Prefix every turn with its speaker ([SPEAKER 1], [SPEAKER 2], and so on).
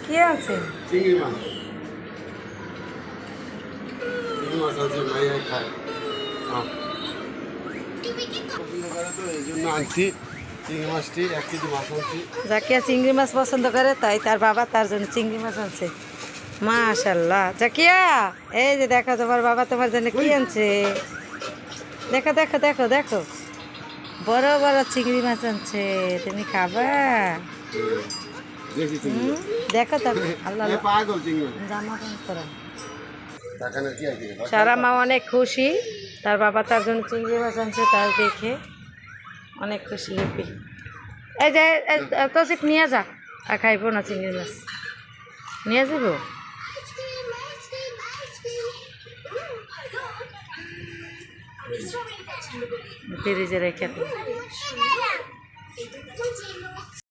[SPEAKER 1] কি আছে?
[SPEAKER 2] চিংড়ি মাছ। চিংড়ি মাছ আছে, মাইয়া খায়। পছন্দ করে তো এই জন্য আনছি চিংড়ি মাছটি, 1 কেজি মাছ আনছি।
[SPEAKER 1] জাকিয়া চিংড়ি মাছ পছন্দ করে, তাই তার বাবা তার জন্য চিংড়ি মাছ আনছে। মাশাল্লাহ জাকিয়া, এই যে দেখো তোমার বাবা তোমার জন্য কি আনছে। দেখো দেখো দেখো দেখো, বড় বড় চিংড়ি মাছ আনছে, তুমি খাবা?
[SPEAKER 2] দেখি চিংড়ি মাছ।
[SPEAKER 1] দেখো তো আল্লাহ
[SPEAKER 2] এ পাগল চিংড়ি মাছ।
[SPEAKER 1] জামা প্যান্ট পরা।
[SPEAKER 2] টাকানের কি আছে?
[SPEAKER 1] সারা মা অনেক খুশি, তার বাবা তার জন্য চিংড়ি মাছ আনছে, তার দেখে অনেক খুশি হ্যাপি। এই যে তোষিক নিয়ে যা, আর খাইবো না চিংড়ি মাছ, নিয়ে যাব ফ্রিজে রেখে।